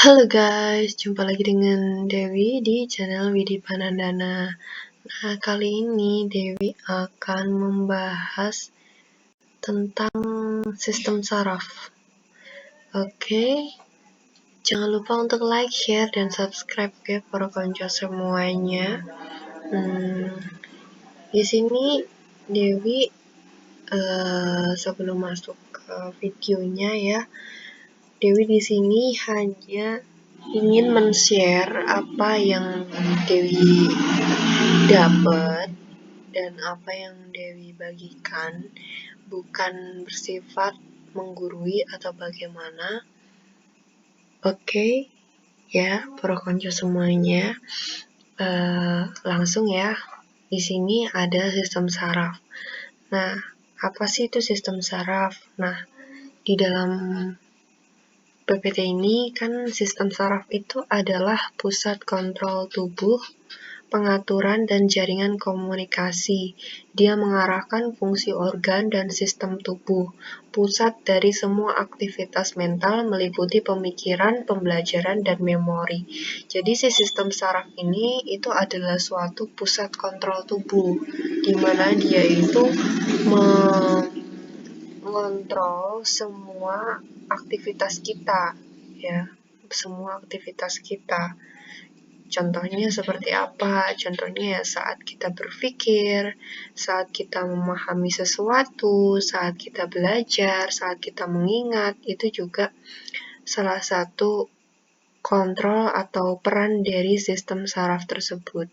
Halo guys, jumpa lagi dengan Dewi di channel Widi Panandana. Nah, kali ini Dewi akan membahas tentang sistem saraf. Oke, jangan lupa untuk like, share, dan subscribe ya para konco semuanya. Di sini Dewi sebelum masuk ke videonya ya, Dewi di sini hanya ingin men-share apa yang Dewi dapat dan apa yang Dewi bagikan, bukan bersifat menggurui atau bagaimana. Oke, ya, para konco semuanya, langsung ya. Di sini ada sistem saraf. Nah, apa sih itu sistem saraf? Nah, di dalam PPT ini kan sistem saraf itu adalah pusat kontrol tubuh, pengaturan dan jaringan komunikasi. Dia mengarahkan fungsi organ dan sistem tubuh. Pusat dari semua aktivitas mental meliputi pemikiran, pembelajaran, dan memori. Jadi si sistem saraf ini itu adalah suatu pusat kontrol tubuh, di mana dia itu mengontrol semua aktivitas kita, ya, semua aktivitas kita. Contohnya seperti apa? Contohnya ya saat kita berpikir, saat kita memahami sesuatu, saat kita belajar, saat kita mengingat, itu juga salah satu kontrol atau peran dari sistem saraf tersebut.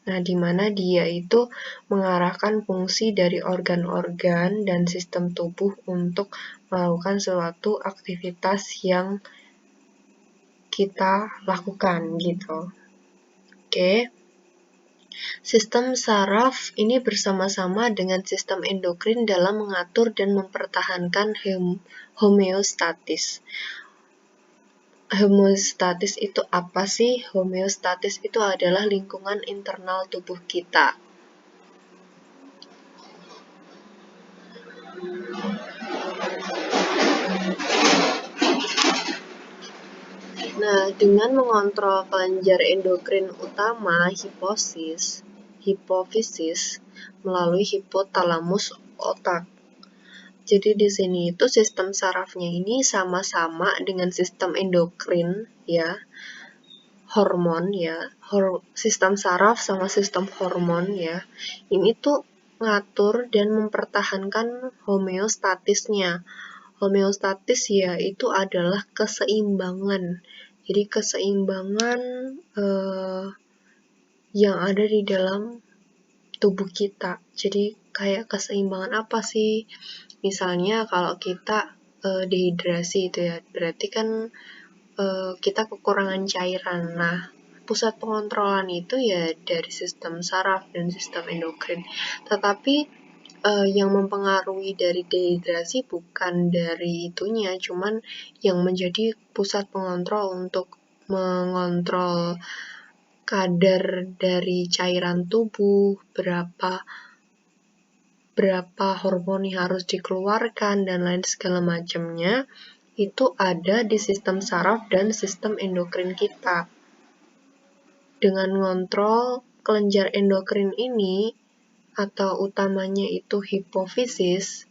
Nah, di mana dia itu mengarahkan fungsi dari organ-organ dan sistem tubuh untuk melakukan suatu aktivitas yang kita lakukan gitu. Oke. Sistem saraf ini bersama-sama dengan sistem endokrin dalam mengatur dan mempertahankan homeostatis. Homeostatis itu apa sih? Homeostatis itu adalah lingkungan internal tubuh kita. Nah, dengan mengontrol kelenjar endokrin utama hipofisis melalui hipotalamus otak. Jadi di sini itu sistem sarafnya ini sama-sama dengan sistem endokrin ya, hormon ya, sistem saraf sama sistem hormon ya. Ini tuh ngatur dan mempertahankan homeostatisnya. Homeostatis ya itu adalah keseimbangan. Jadi keseimbangan yang ada di dalam tubuh kita. Jadi kayak keseimbangan apa sih? Misalnya kalau kita dehidrasi itu ya, berarti kan kita kekurangan cairan. Nah, pusat pengontrolan itu ya dari sistem saraf dan sistem endokrin. Tetapi yang mempengaruhi dari dehidrasi bukan dari itunya, cuman yang menjadi pusat pengontrol untuk mengontrol kadar dari cairan tubuh, berapa hormon yang harus dikeluarkan dan lain segala macamnya, itu ada di sistem saraf dan sistem endokrin kita. Dengan ngontrol kelenjar endokrin ini, atau utamanya itu hipofisis,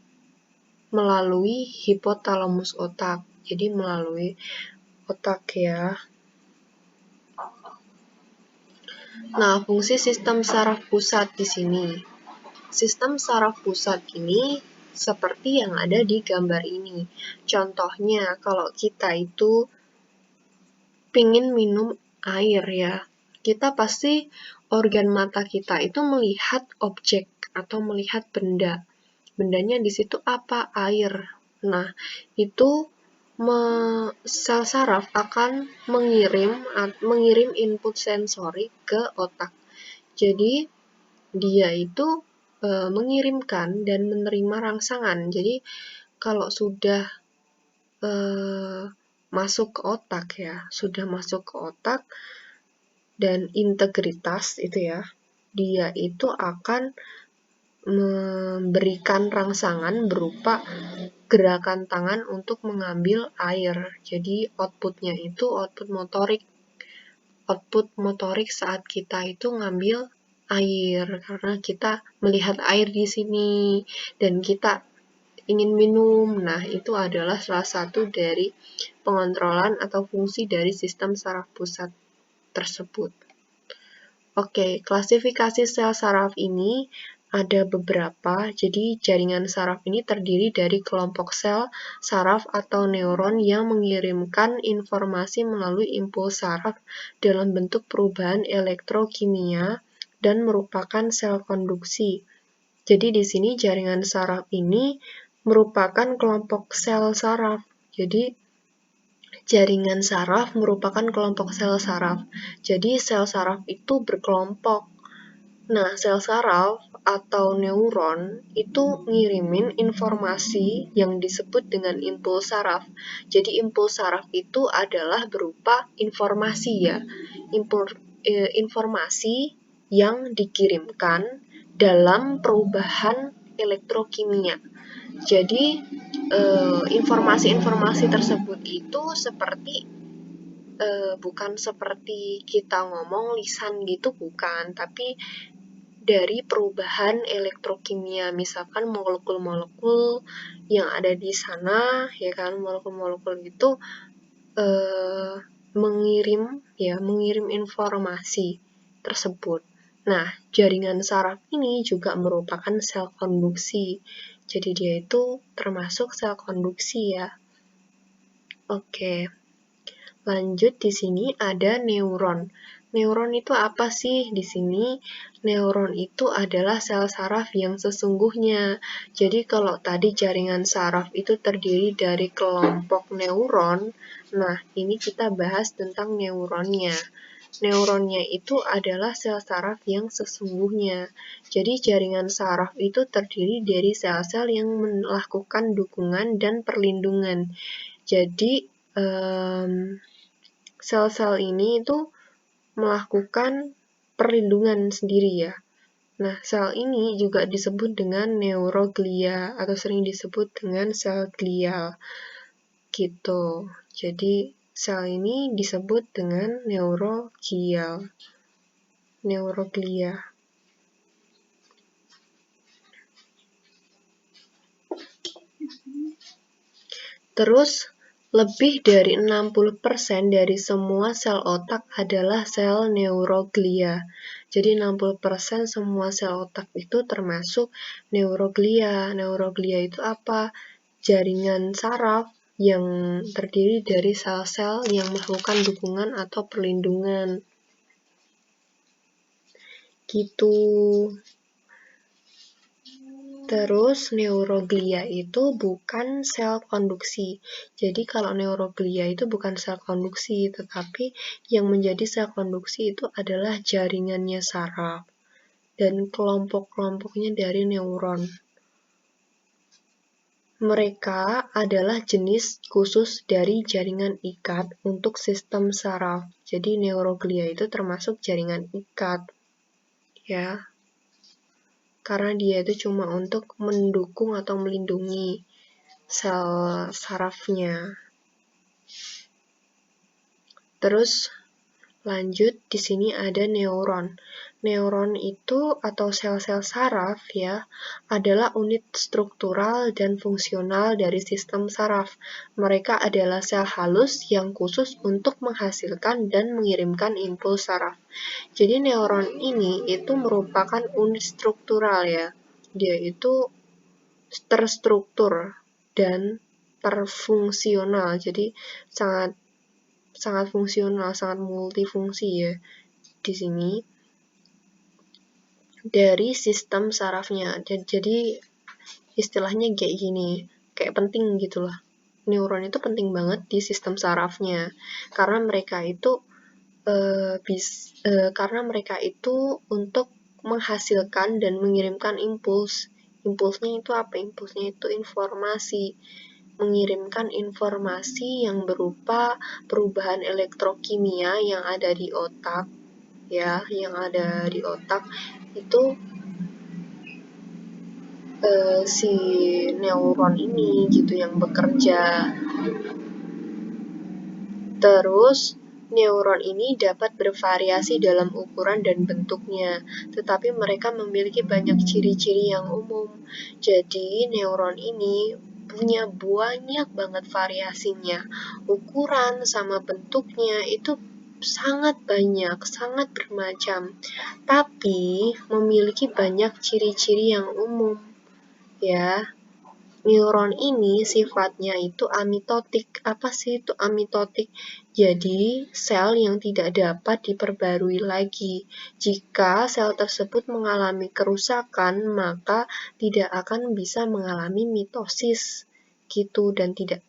melalui hipotalamus otak. Jadi melalui otak ya. Nah, fungsi sistem saraf pusat di sini. Sistem saraf pusat ini seperti yang ada di gambar ini. Contohnya, kalau kita itu pingin minum air ya, kita pasti organ mata kita itu melihat objek atau melihat benda. Bendanya di situ apa? Air. Nah, itu sel saraf akan mengirim input sensori ke otak. Jadi dia itu mengirimkan dan menerima rangsangan. Jadi kalau sudah masuk ke otak ya, sudah masuk ke otak dan integritas itu ya, dia itu akan memberikan rangsangan berupa gerakan tangan untuk mengambil air. Jadi outputnya itu output motorik saat kita itu ngambil air, karena kita melihat air di sini dan kita ingin minum. Nah, itu adalah salah satu dari pengontrolan atau fungsi dari sistem saraf pusat tersebut. Oke, klasifikasi sel saraf ini ada beberapa. Jadi, jaringan saraf ini terdiri dari kelompok sel saraf atau neuron yang mengirimkan informasi melalui impuls saraf dalam bentuk perubahan elektrokimia dan merupakan sel konduksi. Jadi, di sini jaringan saraf ini merupakan kelompok sel saraf. Jadi, jaringan saraf merupakan kelompok sel saraf. Jadi, sel saraf itu berkelompok. Nah, sel saraf atau neuron itu ngirimin informasi yang disebut dengan impuls saraf. Jadi, impuls saraf itu adalah berupa informasi ya. Informasi yang dikirimkan dalam perubahan elektrokimia. Jadi, informasi-informasi tersebut itu seperti bukan seperti kita ngomong lisan gitu, bukan, tapi dari perubahan elektrokimia, misalkan molekul-molekul yang ada di sana, ya kan, molekul-molekul itu mengirim informasi tersebut. Nah, jaringan saraf ini juga merupakan sel konduksi. Jadi dia itu termasuk sel konduksi ya. Oke. Lanjut, di sini ada neuron. Neuron itu apa sih? Di sini neuron itu adalah sel saraf yang sesungguhnya. Jadi kalau tadi jaringan saraf itu terdiri dari kelompok neuron, nah ini kita bahas tentang neuronnya. Neuronnya itu adalah sel saraf yang sesungguhnya. Jadi jaringan saraf itu terdiri dari sel-sel yang melakukan dukungan dan perlindungan. Jadi sel-sel ini itu melakukan perlindungan sendiri ya. Nah, sel ini juga disebut dengan neuroglia atau sering disebut dengan sel glial gitu. Jadi sel ini disebut dengan neuroglia. Terus, lebih dari 60% dari semua sel otak adalah sel neuroglia. Jadi 60% semua sel otak itu termasuk neuroglia. Neuroglia itu apa? Jaringan saraf yang terdiri dari sel-sel yang melakukan dukungan atau perlindungan. Gitu. Terus neuroglia itu bukan sel konduksi. Jadi kalau neuroglia itu bukan sel konduksi, tetapi yang menjadi sel konduksi itu adalah jaringannya saraf dan kelompok-kelompoknya dari neuron. Mereka adalah jenis khusus dari jaringan ikat untuk sistem saraf. Jadi neuroglia itu termasuk jaringan ikat. Ya. Karena dia itu cuma untuk mendukung atau melindungi sel sarafnya. Terus lanjut, di sini ada neuron. Neuron itu atau sel-sel saraf ya adalah unit struktural dan fungsional dari sistem saraf. Mereka adalah sel halus yang khusus untuk menghasilkan dan mengirimkan impuls saraf. Jadi neuron ini itu merupakan unit struktural ya. Dia itu terstruktur dan terfungsional. Jadi sangat fungsional, sangat multifungsi ya di sini dari sistem sarafnya. Jadi istilahnya kayak gini, kayak penting gitu lah. Neuron itu penting banget di sistem sarafnya karena mereka itu untuk menghasilkan dan mengirimkan impuls. Impulsnya itu apa? Impulsnya itu informasi. Mengirimkan informasi yang berupa perubahan elektrokimia yang ada di otak ya, yang ada di otak itu si neuron ini gitu yang bekerja. Terus, neuron ini dapat bervariasi dalam ukuran dan bentuknya, tetapi mereka memiliki banyak ciri-ciri yang umum. Jadi, neuron ini punya banyak banget variasinya. Ukuran sama bentuknya itu sangat banyak, sangat bermacam, tapi memiliki banyak ciri-ciri yang umum. Ya, neuron ini sifatnya itu amitotik. Apa sih itu amitotik? Jadi, sel yang tidak dapat diperbarui lagi. Jika sel tersebut mengalami kerusakan, maka tidak akan bisa mengalami mitosis gitu dan tidak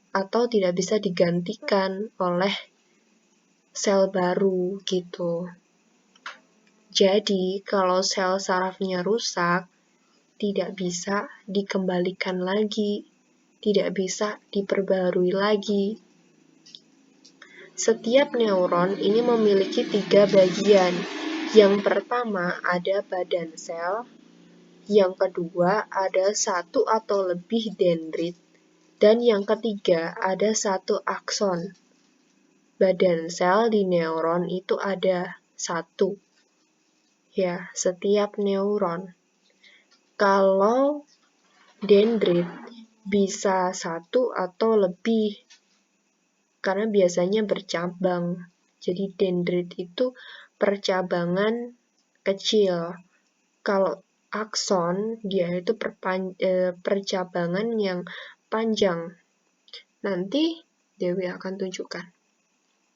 bisa digantikan oleh sel baru gitu. Jadi, kalau sel sarafnya rusak, tidak bisa dikembalikan lagi, tidak bisa diperbarui lagi. Setiap neuron ini memiliki 3 bagian. Yang pertama ada badan sel, yang kedua ada 1 atau lebih dendrit, dan yang ketiga ada 1 akson. Badan sel di neuron itu ada 1. Ya, setiap neuron. Kalau dendrit bisa 1 atau lebih, karena biasanya bercabang. Jadi dendrit itu percabangan kecil. Kalau akson, dia itu percabangan yang panjang. Nanti Dewi akan tunjukkan.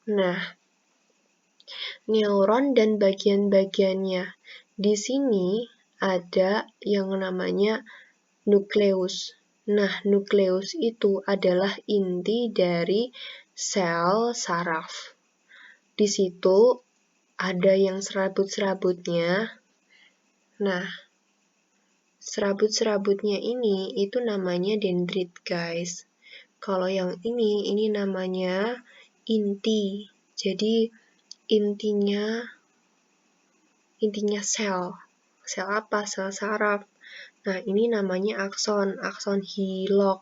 Nah, neuron dan bagian-bagiannya. Di sini ada yang namanya nukleus. Nah, nukleus itu adalah inti dari sel saraf. Di situ ada yang serabut-serabutnya. Nah, serabut-serabutnya ini itu namanya dendrit, guys. Kalau yang ini namanya inti. Jadi intinya sel. Sel apa? Sel saraf. Nah, ini namanya akson hilok.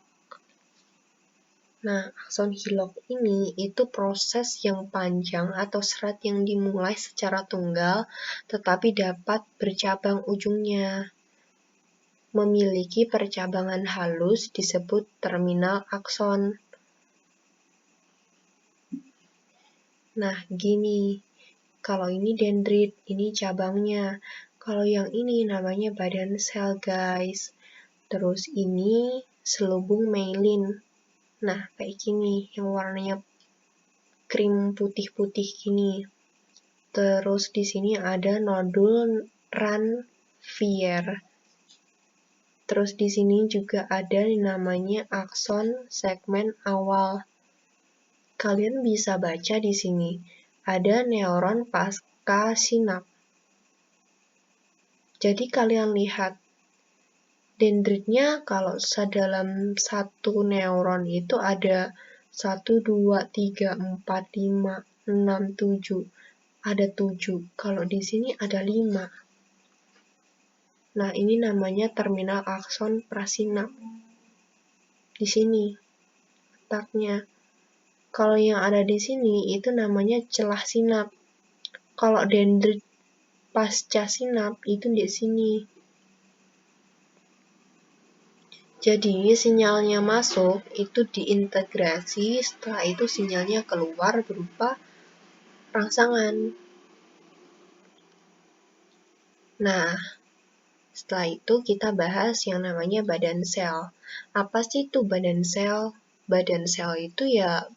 Nah, akson hilok ini itu proses yang panjang atau serat yang dimulai secara tunggal, tetapi dapat bercabang ujungnya. Memiliki percabangan halus disebut terminal akson. Nah, gini. Kalau ini dendrit, ini cabangnya. Kalau yang ini namanya badan sel, guys. Terus ini selubung myelin. Nah, kayak gini, yang warnanya krim putih-putih gini. Terus di sini ada nodul Ranvier. Terus di sini juga ada namanya akson segmen awal. Kalian bisa baca di sini. Ada neuron pasca sinap. Jadi kalian lihat dendritnya kalau dalam satu neuron itu ada 1, 2, 3, 4, 5, 6, 7. Ada 7. Kalau di sini ada 5. Nah, ini namanya terminal akson prasinap. Di sini letaknya. Kalau yang ada di sini itu namanya celah sinap. Kalau dendrit pasca sinap itu di sini. Jadi sinyalnya masuk itu diintegrasi, setelah itu sinyalnya keluar berupa rangsangan. Nah, setelah itu kita bahas yang namanya badan sel. Apa sih itu badan sel? Badan sel itu ya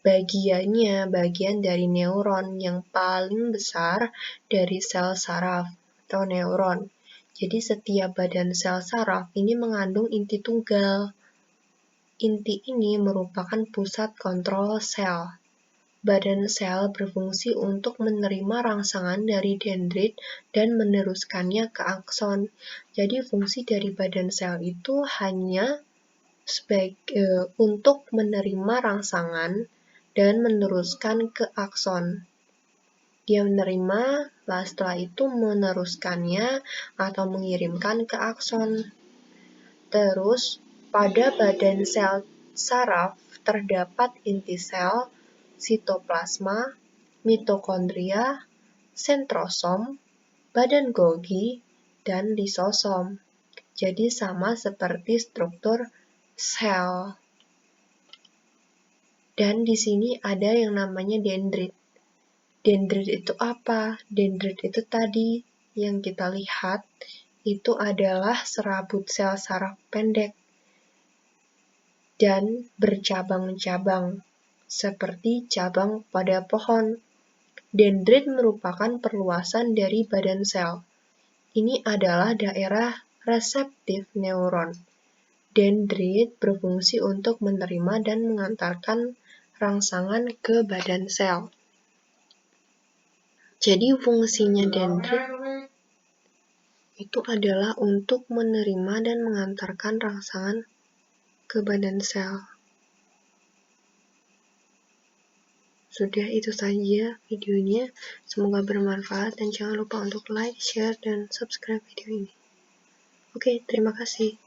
bagian dari neuron yang paling besar dari sel saraf atau neuron. Jadi setiap badan sel saraf ini mengandung inti tunggal. Inti ini merupakan pusat kontrol sel. Badan sel berfungsi untuk menerima rangsangan dari dendrit dan meneruskannya ke akson. Jadi fungsi dari badan sel itu hanya untuk menerima rangsangan dan meneruskan ke akson. Dia menerima, setelah itu meneruskannya atau mengirimkan ke akson. Terus, pada badan sel saraf terdapat inti sel, sitoplasma, mitokondria, sentrosom, badan Golgi, dan lisosom. Jadi sama seperti struktur sel. Dan di sini ada yang namanya dendrit. Dendrit itu apa? Dendrit itu tadi yang kita lihat itu adalah serabut sel saraf pendek dan bercabang-cabang seperti cabang pada pohon. Dendrit merupakan perluasan dari badan sel. Ini adalah daerah reseptif neuron. Dendrit berfungsi untuk menerima dan mengantarkan rangsangan ke badan sel. Jadi fungsinya dendrit itu adalah untuk menerima dan mengantarkan rangsangan ke badan sel. Sudah itu saja videonya. Semoga bermanfaat dan jangan lupa untuk like, share, dan subscribe video ini. Oke, terima kasih.